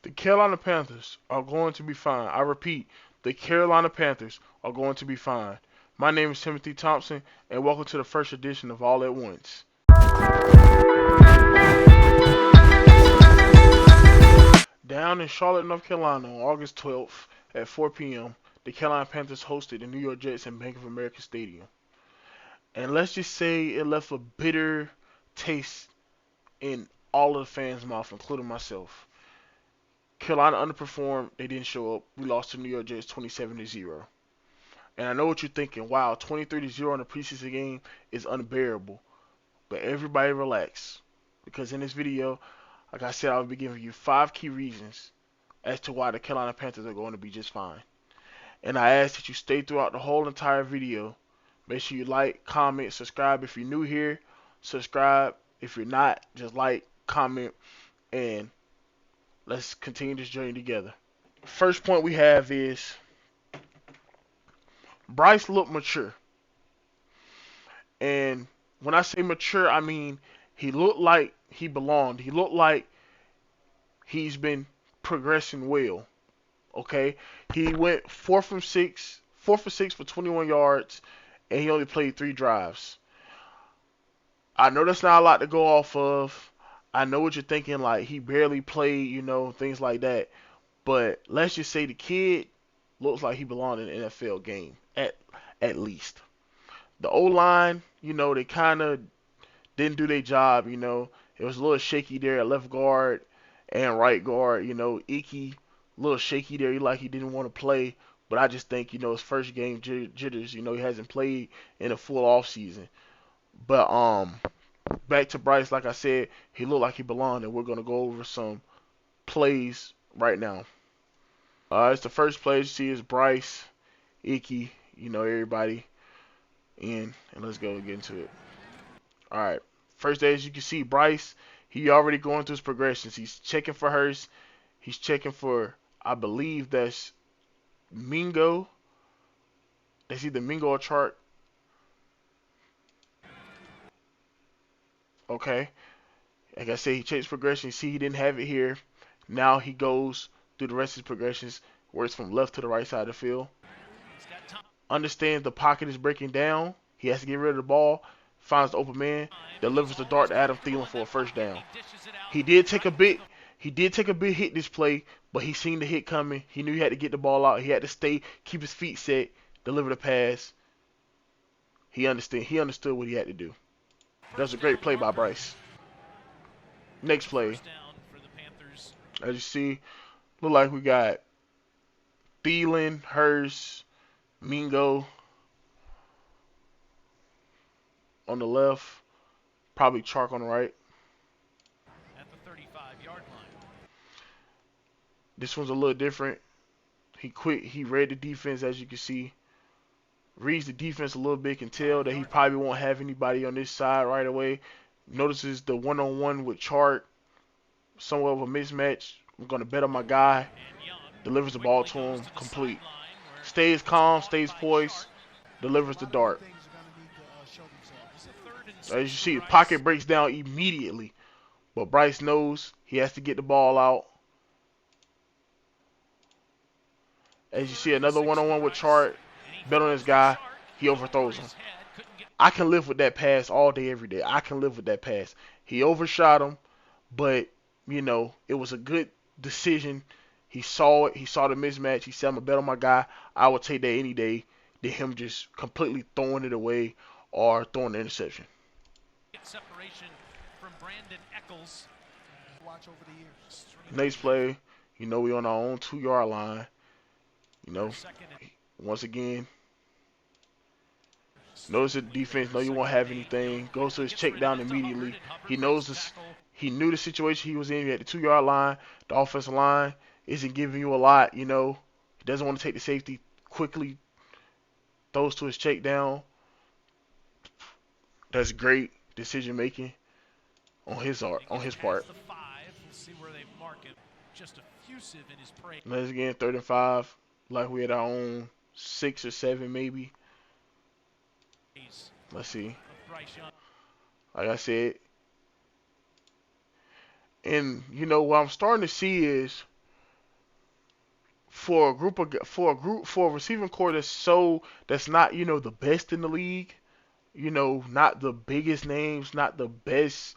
The Carolina Panthers are going to be fine. I repeat, the Carolina Panthers are going to be fine. My name is Timothy Thompson, and welcome to the first edition of All at Once. Down in Charlotte, North Carolina on August 12th at 4 p.m., the Carolina Panthers hosted the New York Jets in Bank of America Stadium. And let's just say it left a bitter taste in all of the fans' mouth, including myself. Carolina underperformed. They didn't show up. We lost to New York Jets 27-0. And I know what you're thinking. Wow, 23-0 in a preseason game is unbearable. But everybody relax. Because in this video, like I said, I'll be giving you 5 key reasons as to why the Carolina Panthers are going to be just fine. And I ask that you stay throughout the whole entire video. Make sure you like, comment, subscribe if you're new here. Subscribe. If you're not, just like, comment, and let's continue this journey together. First point we have is Bryce looked mature. And when I say mature, I mean he looked like he belonged. He looked like he's been progressing well. Okay, he went 4 for 6 for 21 yards, and he only played 3 drives. I know that's not a lot to go off of. I know what you're thinking, like he barely played, things like that. But let's just say the kid looks like he belonged in an NFL game at least. The O line, they kind of didn't do their job. It was a little shaky there at left guard and right guard. Icky, a little shaky there. He didn't want to play. But I just think, his first game jitters. He hasn't played in a full off season. But back to Bryce, like I said, he looked like he belonged, and we're gonna go over some plays right now. It's the first play you see is Bryce, Icky, everybody and let's go get into it. All right. First, as you can see, Bryce, he already going through his progressions. He's checking for Hurst. He's checking for, I believe that's Mingo. That's either Mingo or Chart. Okay. Like I said, he checks progression. You see, he didn't have it here. Now he goes through the rest of his progressions, works from left to the right side of the field. Understands the pocket is breaking down. He has to get rid of the ball. Finds the open man. Delivers the dart to Adam Thielen for a first down. He did take a big hit this play, but he seen the hit coming. He knew he had to get the ball out. He had to stay, keep his feet set, deliver the pass. He understood what he had to do. That was a great play by Bryce. Next play. As you see, look like we got Thielen, Hurst, Mingo on the left, probably Chark on the right. At the 35-yard line. This one's a little different. He read the defense, as you can see. Reads the defense a little bit, can tell that he probably won't have anybody on this side right away. Notices the one-on-one with Chark, somewhat of a mismatch. I'm going to bet on my guy. Delivers the ball to him, complete. Stays calm, stays poised, delivers the dart. As you see, the pocket breaks down immediately. But Bryce knows he has to get the ball out. As you see, another one-on-one with Chart. Bet on this guy. He overthrows him. I can live with that pass all day, every day. I can live with that pass. He overshot him, but, it was a good decision. He saw it. He saw the mismatch. He said, I'm going to bet on my guy. I would take that any day than him just completely throwing it away or throwing the interception. Separation from Brandon Eccles. Watch over the years. Next play, we on our own 2-yard line. Once again, notice the defense know you won't have anything. Goes to his check down immediately. He knows this. He knew the situation he was in. He had the 2-yard line. The offensive line isn't giving you a lot. He doesn't want to take the safety. Quickly throws to his check down. That's great decision making on his part. Let's again 3rd and 5. Like we had our own 6 or 7 maybe. Let's see. Like I said. And what I'm starting to see is for a receiving core that's not the best in the league, not the biggest names, not the best,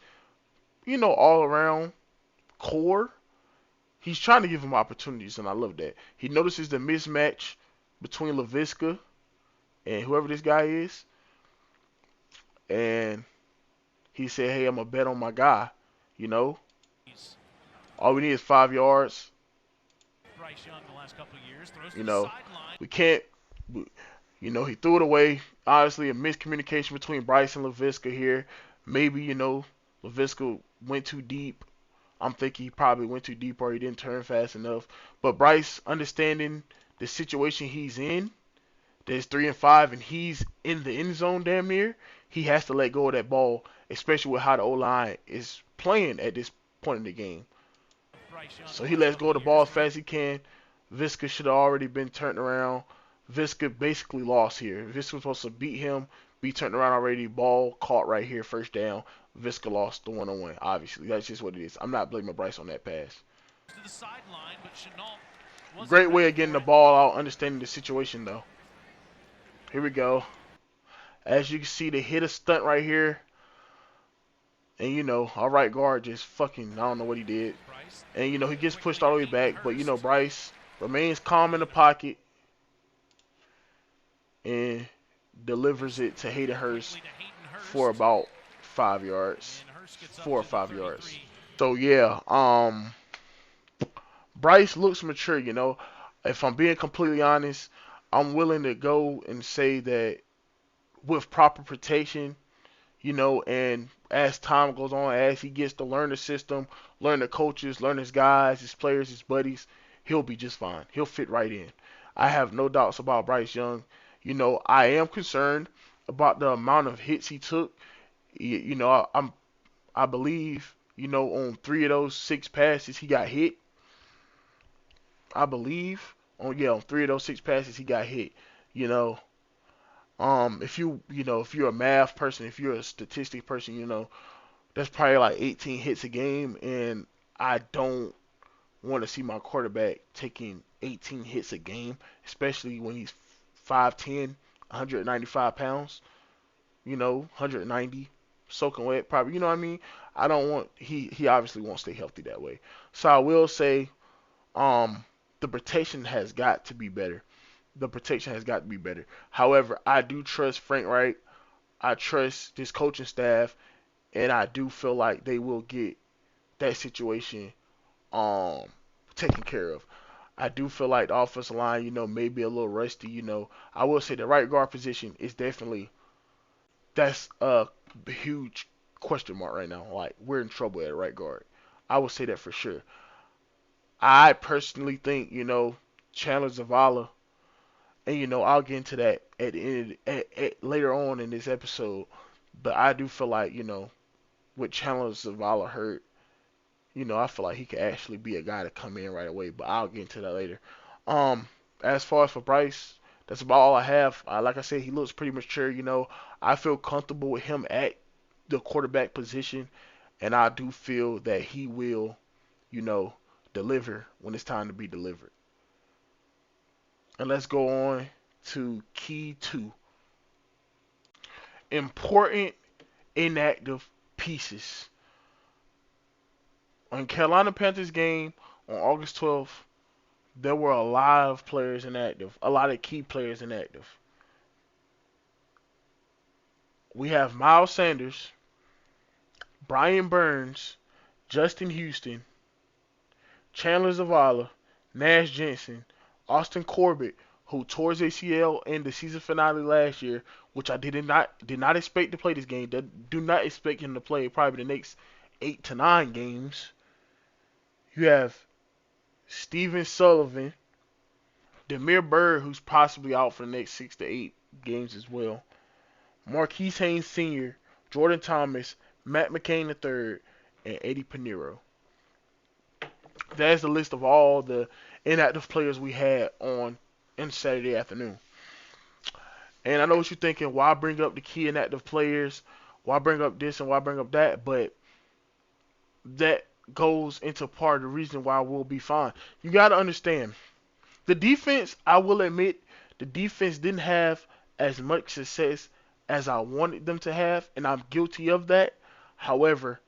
all around core. He's trying to give him opportunities, and I love that. He notices the mismatch between LaVisca and whoever this guy is, and he said, "Hey, I'm gonna bet on my guy." You know, all we need is 5 yards. You know, we can't. He threw it away. Honestly, a miscommunication between Bryce and LaVisca here. Maybe LaVisca went too deep. I'm thinking he probably went too deep or he didn't turn fast enough. But Bryce, understanding the situation he's in, there's 3-5 and he's in the end zone damn near, he has to let go of that ball, especially with how the O-line is playing at this point in the game. So he lets go of the ball as fast as he can. Visca should have already been turned around. Visca basically lost here. Visca was supposed to beat him, be turned around already. Ball caught right here, first down. Visca lost the one-on-one. Obviously, that's just what it is. I'm not blaming Bryce on that pass. Great way of getting the ball out, understanding the situation though. Here we go. As you can see, they hit a stunt right here. And our right guard just fucking, I don't know what he did. And he gets pushed all the way back. But Bryce remains calm in the pocket and delivers it to Hayden Hurst for about 5 yards. 4 or 5 yards. So yeah, Bryce looks mature, If I'm being completely honest, I'm willing to go and say that with proper protection, and as time goes on, as he gets to learn the system, learn the coaches, learn his guys, his players, his buddies, he'll be just fine. He'll fit right in. I have no doubts about Bryce Young. I am concerned about the amount of hits he took. I believe, on 3 of those 6 passes he got hit. I believe on 3 of those 6 passes he got hit. If you're a math person, if you're a statistic person, that's probably like 18 hits a game, and I don't want to see my quarterback taking 18 hits a game, especially when he's 5'10", 195 pounds, 190, soaking wet, probably, you know what I mean? I don't want, he obviously won't stay healthy that way. So I will say, the protection has got to be better. The protection has got to be better. However, I do trust Frank Wright. I trust this coaching staff, and I do feel like they will get that situation taken care of. I do feel like the offensive line, may be a little rusty. I will say the right guard position is definitely that's a huge question mark right now. Like we're in trouble at right guard. I will say that for sure. I personally think Chandler Zavala. And I'll get into that at the end, later on in this episode. But I do feel like with Chandler Zavala hurt, I feel like he could actually be a guy to come in right away. But I'll get into that later. As far as for Bryce, that's about all I have. Like I said, he looks pretty mature. I feel comfortable with him at the quarterback position, and I do feel that he will, deliver when it's time to be delivered. And let's go on to key 2. Important inactive pieces. On Carolina Panthers game on August 12th, there were a lot of players inactive, a lot of key players inactive. We have Miles Sanders, Brian Burns, Justin Houston, Chandler Zavala, Nash Jensen, Austin Corbett, who tore his ACL in the season finale last year, which I did not expect to play this game. Do not expect him to play probably the next 8 to 9 games. You have Steven Sullivan, Demir Bird, who's possibly out for the next 6 to 8 games as well. Marquise Haynes Sr., Jordan Thomas, Matt McCain III, and Eddie Pinheiro. That's the list of all the inactive players we had on Saturday afternoon. And I know what you're thinking, why bring up the key inactive players? Why bring up this and why bring up that? But that goes into part of the reason why we'll be fine. You got to understand, The defense, I will admit, the defense didn't have as much success as I wanted them to have, and I'm guilty of that. However,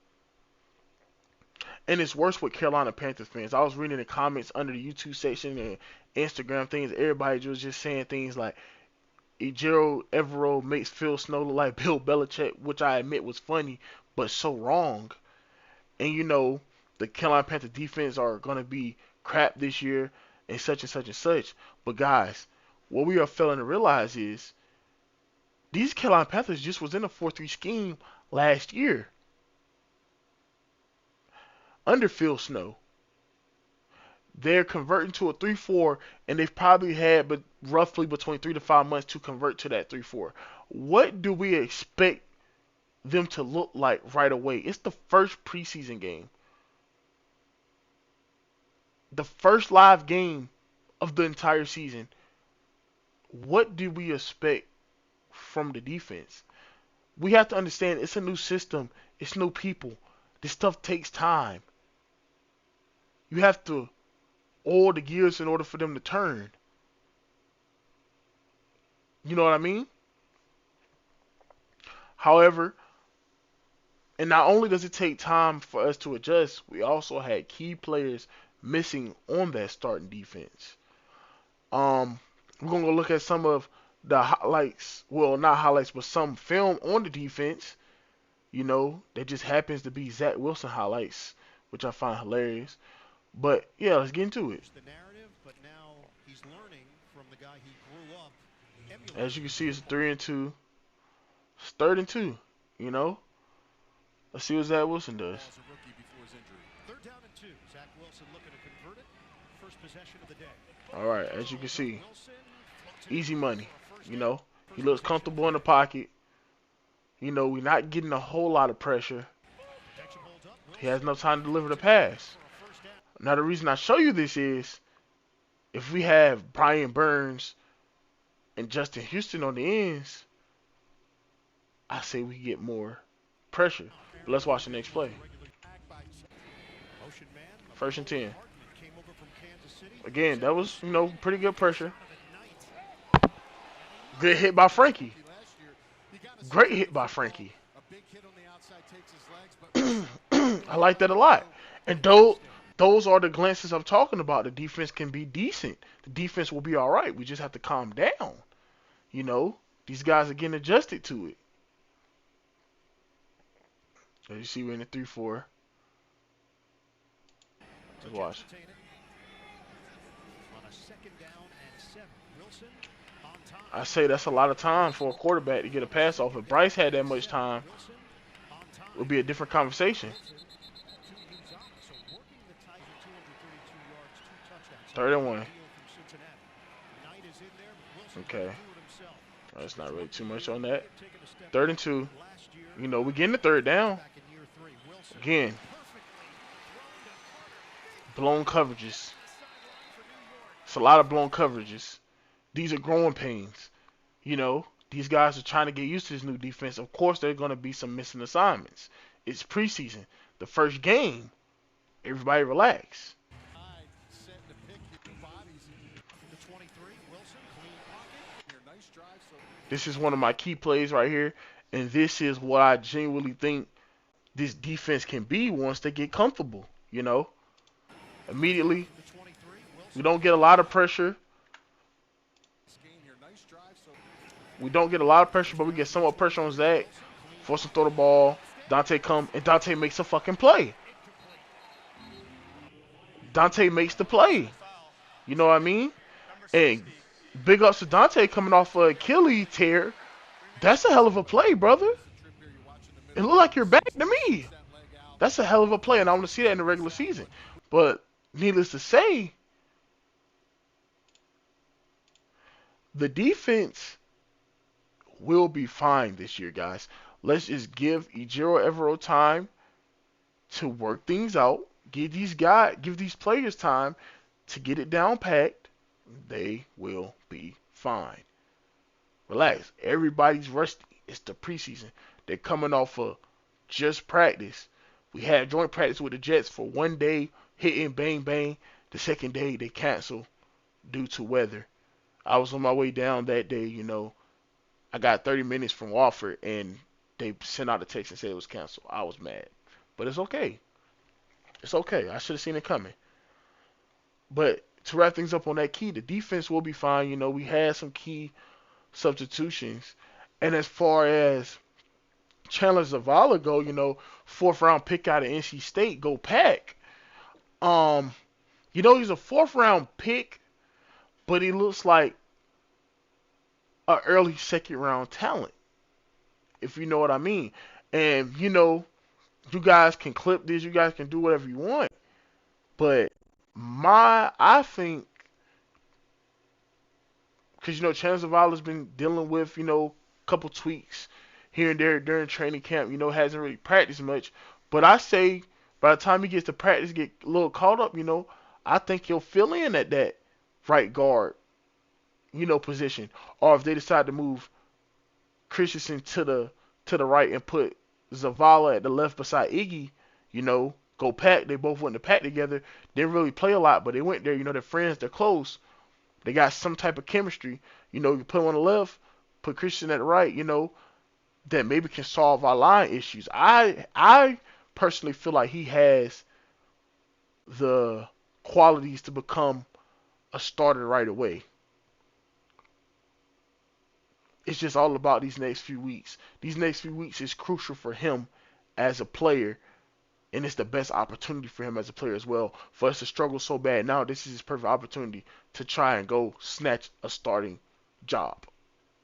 and it's worse with Carolina Panthers fans. I was reading the comments under the YouTube section and Instagram things. Everybody was just saying things like Ejiro Evero makes Phil Snow look like Bill Belichick, which I admit was funny, but so wrong. And the Carolina Panthers defense are gonna be crap this year and such and such and such. But guys, what we are failing to realize is these Carolina Panthers just was in a 4-3 scheme last year under Phil Snow. They're converting to a 3-4, and they've probably had but roughly between 3 to 5 months to convert to that 3-4. What do we expect them to look like right away? It's the first preseason game, the first live game of the entire season. What do we expect from the defense? We have to understand it's a new system, it's new people. This stuff takes time. You have to oil the gears in order for them to turn. You know what I mean? However, and not only does it take time for us to adjust, we also had key players missing on that starting defense. We're gonna go look at some of the highlights. Well, not highlights, but some film on the defense. That just happens to be Zach Wilson highlights, which I find hilarious. But yeah, let's get into it. As you can see, it's 3-2. It's 3rd and 2. Let's see what Zach Wilson does. All right, as you can see, easy money. He looks comfortable in the pocket. We're not getting a whole lot of pressure. He has no time to deliver the pass. Now, the reason I show you this is if we have Brian Burns and Justin Houston on the ends, I say we get more pressure. But let's watch the next play. 1st and 10. Again, that was, pretty good pressure. Good hit by Frankie. Great hit by Frankie. I like that a lot. And those are the glances I'm talking about. The defense can be decent. The defense will be all right. We just have to calm down. These guys are getting adjusted to it. As you see, we're in the 3-4. Let's watch. I say that's a lot of time for a quarterback to get a pass off. If Bryce had that much time, it would be a different conversation. 3rd and 1. Okay. That's not really too much on that. 3rd and 2. We're getting the 3rd down. Again. Blown coverages. It's a lot of blown coverages. These are growing pains. These guys are trying to get used to this new defense. Of course, there are going to be some missing assignments. It's preseason. The first game. Everybody relax. This is one of my key plays right here. And this is what I genuinely think this defense can be once they get comfortable. Immediately, we don't get a lot of pressure. But we get somewhat pressure on Zach. Force him to throw the ball. Dante come, and Dante makes a fucking play. Dante makes the play. You know what I mean? And big ups to Dante coming off a Achilles tear. That's a hell of a play, brother. It looked like you're back to me. That's a hell of a play, and I want to see that in the regular season. But needless to say, the defense will be fine this year, guys. Let's just give Ejiro Evero time to work things out. Give these players time to get it down packed. They will be fine. Relax. Everybody's rusty. It's the preseason. They're coming off of just practice. We had joint practice with the Jets for one day, hitting bang bang. The second day they cancel. due to weather. I was on my way down that day, I got 30 minutes from Wofford and they sent out a text and said it was canceled. I was mad. But it's okay. It's okay. I should have seen it coming. But to wrap things up on that key, the defense will be fine. We had some key substitutions. And as far as Chandler Zavala go, fourth round pick out of NC State, go Pack. Um, he's a fourth round pick, but he looks like an early second round talent, if you know what I mean. And you guys can clip this, you guys can do whatever you want, but I think, because Chandler Zavala's been dealing with a couple tweaks here and there during training camp. Hasn't really practiced much, but I say by the time he gets to practice, get a little caught up, I think he'll fill in at that right guard, position. Or if they decide to move Christensen to the right and put Zavala at the left beside Iggy, go Pack. They both went to Pack together. Didn't really play a lot, but they went there. They're friends. They're close. They got some type of chemistry. You put him on the left, put Christian at the right. That maybe can solve our line issues. I personally feel like he has the qualities to become a starter right away. It's just all about these next few weeks. These next few weeks is crucial for him as a player, and it's the best opportunity for him as a player as well. For us to struggle so bad now, this is his perfect opportunity to try and go snatch a starting job,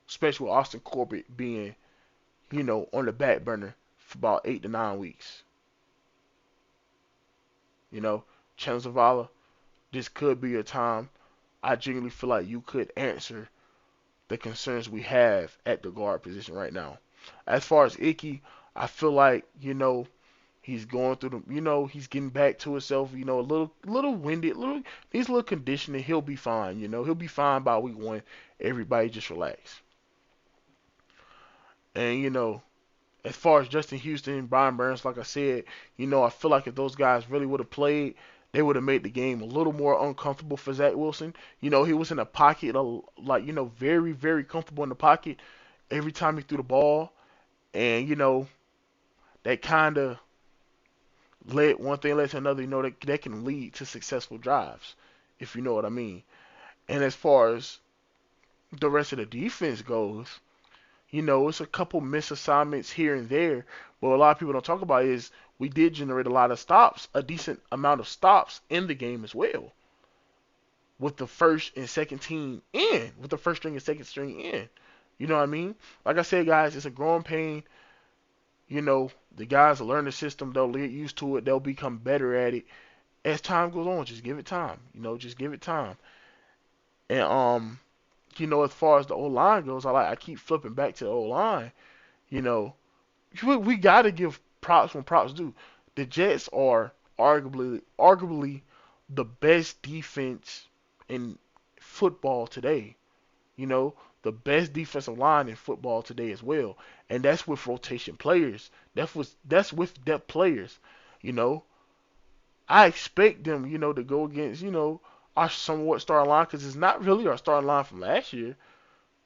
especially with Austin Corbett being, on the back burner for about 8 to 9 weeks. Chandler Zavala, this could be a time. I genuinely feel like you could answer the concerns we have at the guard position right now. As far as Icky, I feel like, he's going through he's getting back to himself, a little winded, needs a little conditioning. He'll be fine, he'll be fine by week 1. Everybody just relax. And, as far as Justin Houston and Brian Burns, like I said, I feel like if those guys really would have played, they would have made the game a little more uncomfortable for Zach Wilson. He was in a pocket, very, very comfortable in the pocket every time he threw the ball. And, that kind of one thing led to another, that can lead to successful drives, if you know what I mean. And as far as the rest of the defense goes, it's a couple misassignments here and there, but a lot of people don't talk about is we did generate a lot of stops, a decent amount of stops in the game as well, with the first and second team in, with the first string and second string in. You know what I mean? Like I said, guys, it's a growing pain. The guys will learn the system. They'll get used to it. They'll become better at it as time goes on. Just give it time. Just give it time. And as far as the O line goes, I keep flipping back to the O line. We got to give props when props due. The Jets are arguably the best defense in football today. The best defensive line in football today as well, and that's with rotation players. That's with depth players. I expect them, to go against, our somewhat starting line, because it's not really our starting line from last year.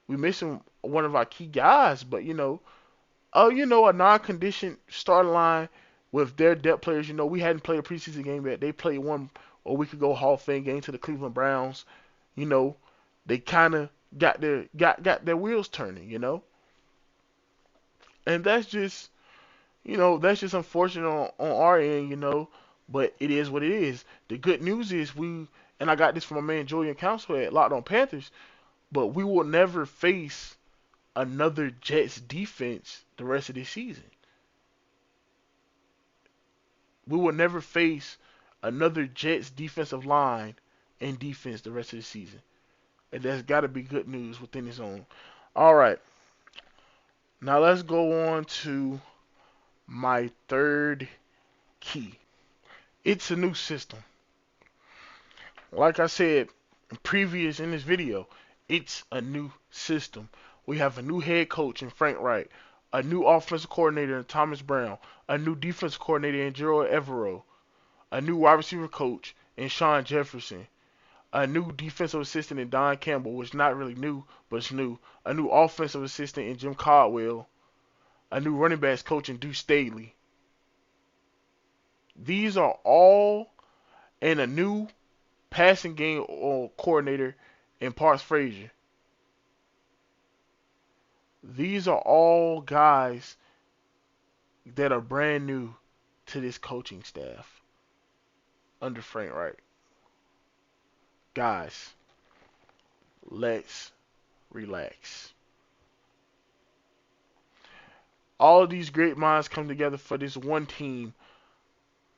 We missing one of our key guys, but a non-conditioned starting line with their depth players. We hadn't played a preseason game yet. They played one a week ago, Hall of Fame game to the Cleveland Browns. They kind of got their wheels turning. And that's just unfortunate on our end. But it is what it is. The good news is and I got this from my man Julian Council at Locked On Panthers, but we will never face another Jets defense the rest of this season. We will never face another Jets defensive line and defense the rest of the season. And that's got to be good news within its own. All right. Now let's go on to my third key. It's a new system. Like I said in this video, it's a new system. We have a new head coach in Frank Wright, a new offensive coordinator in Thomas Brown, a new defensive coordinator in Gerald Evero, a new wide receiver coach in Sean Jefferson, A new defensive assistant in Don Campbell, which is not really new, but it's new. A new offensive assistant in Jim Caldwell. A new running backs coach in Deuce Staley. These are all, and a new passing game coordinator in Parks Frazier. These are all guys that are brand new to this coaching staff under Frank Wright. Guys, let's relax. All of these great minds come together for this one team.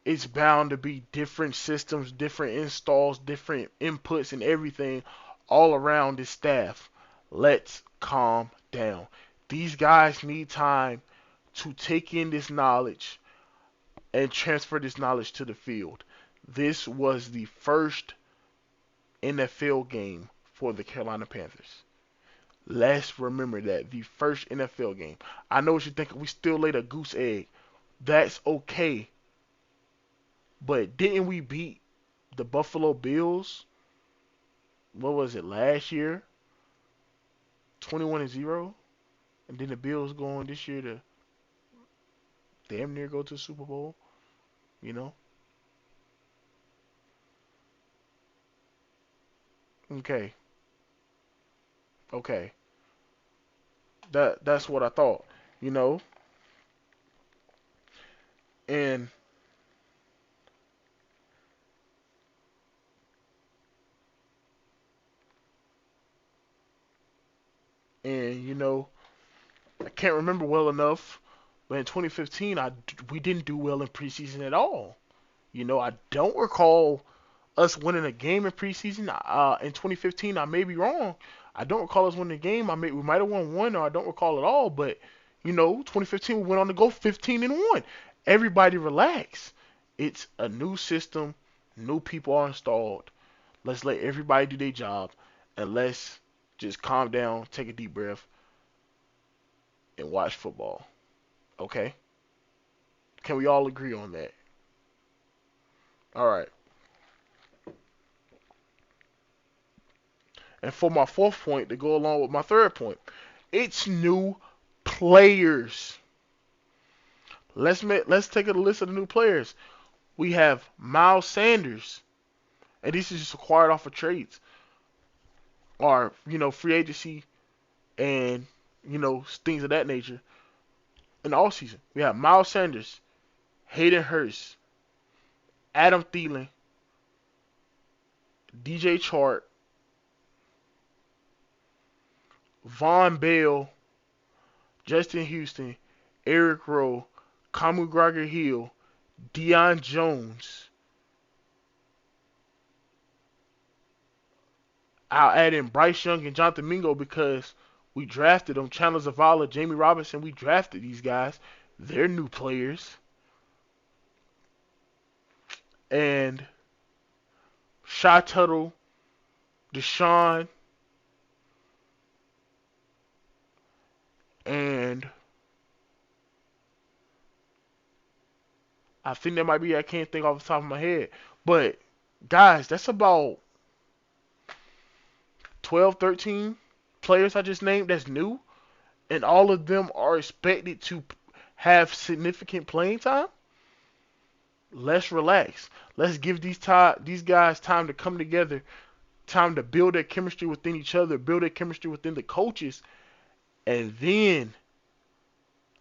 It's bound to be different systems, different installs, different inputs, and everything all around this staff. Let's calm down. These guys need time to take in this knowledge and transfer this knowledge to the field. This was the first NFL game for the Carolina Panthers. Let's remember that. The first NFL game. I know what you're thinking. We still laid a goose egg. That's okay. But didn't we beat the Buffalo Bills? What was it, last year? 21-0? And then the Bills go on this year to damn near go to the Super Bowl, you know? Okay. Okay. That's what I thought, you know? And you know, I can't remember well enough, but in 2015 we didn't do well in preseason at all. You know, I don't recall us winning a game in preseason. In 2015, I may be wrong. I don't recall us winning a game. We might have won one, or I don't recall at all. But you know, 2015 we went on to go 15-1. Everybody relax. It's a new system. New people are installed. Let's let everybody do their job, and let's just calm down, take a deep breath, and watch football. Okay? Can we all agree on that? All right. And for my fourth point, to go along with my third point, it's new players. Let's take a list of the new players. We have Miles Sanders, and this is just acquired off of trades, or free agency, and things of that nature. In the offseason, we have Miles Sanders, Hayden Hurst, Adam Thielen, DJ Chark, Von Bell, Justin Houston, Eric Rowe, Kamu Gregor Hill, Deion Jones. I'll add in Bryce Young and Jonathan Mingo because we drafted them. Chandler Zavala, Jamie Robinson, we drafted these guys. They're new players. And Shy Tuttle, Deshaun, and I think that might be, I can't think off the top of my head. But, guys, that's about 12, 13 players I just named that's new. And all of them are expected to have significant playing time. Let's relax. Let's give these guys time to come together, time to build their chemistry within each other, build their chemistry within the coaches, and then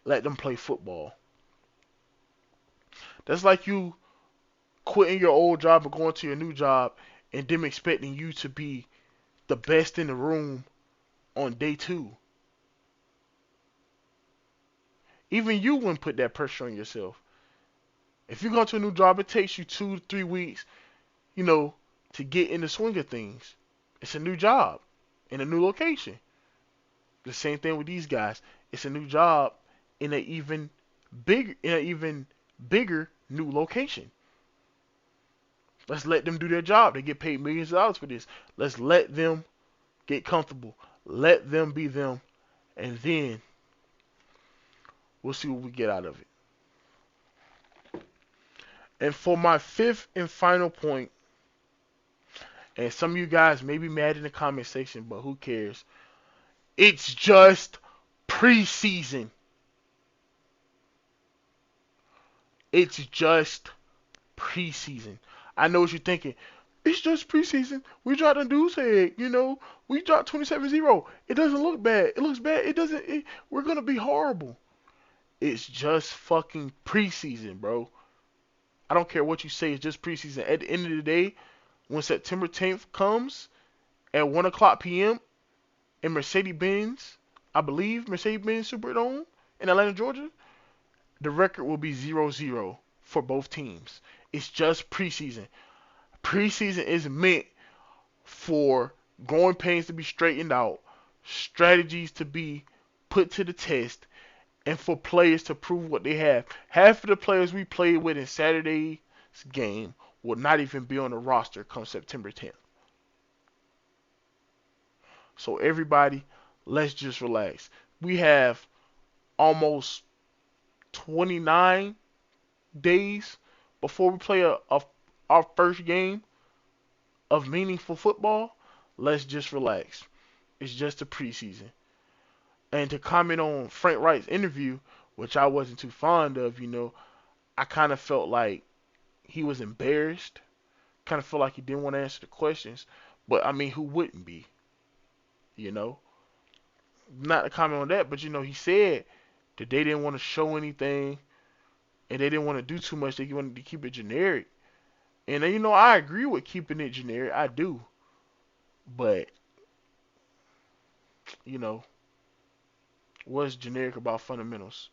let them play football. That's like you quitting your old job and going to your new job and them expecting you to be the best in the room on day 2. Even you wouldn't put that pressure on yourself. If you go to a new job, it takes you 2 to 3 weeks, to get in the swing of things. It's a new job in a new location. The same thing with these guys. It's a new job in an even bigger new location. Let's let them do their job. They get paid millions of dollars for this. Let's let them get comfortable. Let them be them. And then we'll see what we get out of it. And for my fifth and final point, And some of you guys may be mad in the comment section, but who cares? It's just preseason. It's just preseason. I know what you're thinking. It's just preseason. We dropped a deuce head, We dropped 27-0. It doesn't look bad. It looks bad. It doesn't. We're gonna be horrible. It's just fucking preseason, bro. I don't care what you say. It's just preseason. At the end of the day, when September 10th comes at 1 o'clock p.m. in Mercedes-Benz, I believe Mercedes-Benz Superdome in Atlanta, Georgia, the record will be 0-0 for both teams. It's just preseason. Preseason is meant for growing pains to be straightened out, strategies to be put to the test, and for players to prove what they have. Half of the players we played with in Saturday's game will not even be on the roster come September 10th. So everybody, let's just relax. We have almost 29 days before we play our first game of meaningful football. Let's just relax. It's just a preseason. And to comment on Frank Wright's interview, which I wasn't too fond of, I kind of felt like he was embarrassed. Kind of felt like he didn't want to answer the questions. But I mean, who wouldn't be? You know? Not to comment on that, but he said that they didn't want to show anything and they didn't want to do too much. They wanted to keep it generic. And I agree with keeping it generic. I do. But, you know, what's generic about fundamentals?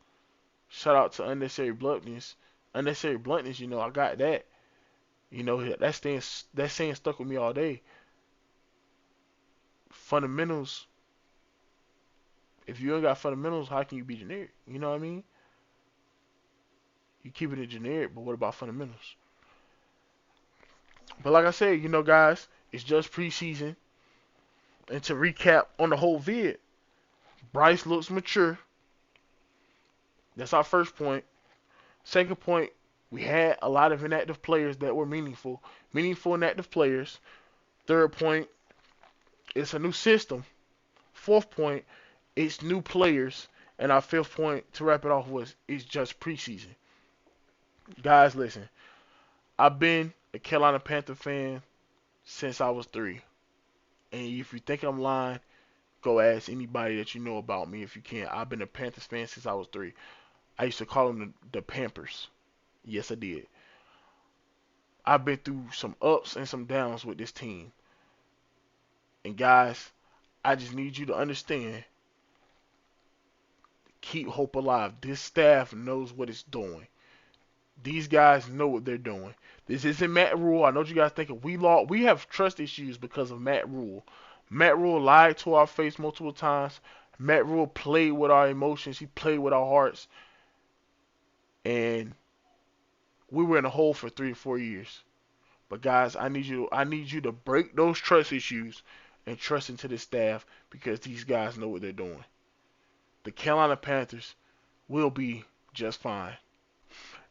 Shout out to unnecessary bluntness. Unnecessary bluntness, I got that. That saying stuck with me all day. Fundamentals. If you ain't got fundamentals, how can you be generic? You know what I mean? You keeping it generic, but what about fundamentals? But like I said, guys, it's just preseason. And to recap on the whole vid, Bryce looks mature. That's our first point. Second point, we had a lot of inactive players that were meaningful. Meaningful inactive players. Third point, it's a new system. Fourth point, it's new players. And our fifth point, to wrap it off, was it's just preseason. Guys, listen. I've been a Carolina Panther fan since I was 3. And if you think I'm lying, go ask anybody that you know about me if you can. I've been a Panthers fan since I was 3. I used to call them the Pampers. Yes, I did. I've been through some ups and some downs with this team. And guys, I just need you to understand. Keep hope alive. This staff knows what it's doing. These guys know what they're doing. This isn't Matt Rule. I know what you guys thinking we have trust issues because of Matt Rule. Matt Rule lied to our face multiple times. Matt Rule played with our emotions. He played with our hearts. And we were in a hole for 3 or 4 years. But guys, I need you to break those trust issues and trust into the staff because these guys know what they're doing. The Carolina Panthers will be just fine.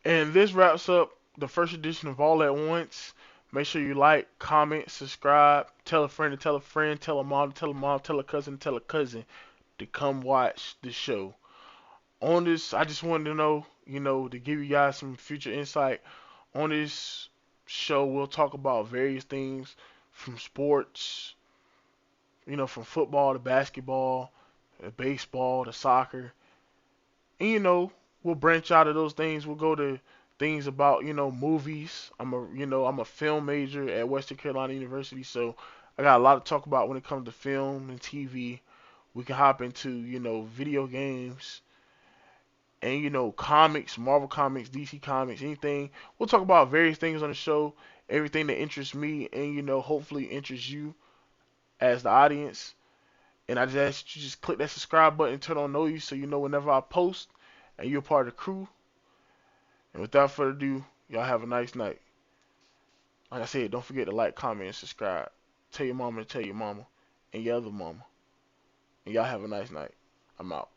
And this wraps up the first edition of All at Once. Make sure you like, comment, subscribe, tell a friend to tell a friend, tell a mom to tell a mom, tell a cousin to tell a cousin to come watch the show. On this, I just wanted to know, to give you guys some future insight. On this show, we'll talk about various things from sports, from football to basketball, to baseball to soccer. And, we'll branch out of those things. We'll go to things about, movies. I'm a film major at Western Carolina University, so I got a lot to talk about when it comes to film and TV. We can hop into, video games and, comics, Marvel Comics, DC Comics, anything. We'll talk about various things on the show, everything that interests me and, hopefully interests you as the audience. And I just ask you just click that subscribe button, turn on notifications so you know whenever I post and you're part of the crew. And without further ado, y'all have a nice night. Like I said, don't forget to like, comment, and subscribe. Tell your mama to tell your mama and your other mama. And y'all have a nice night. I'm out.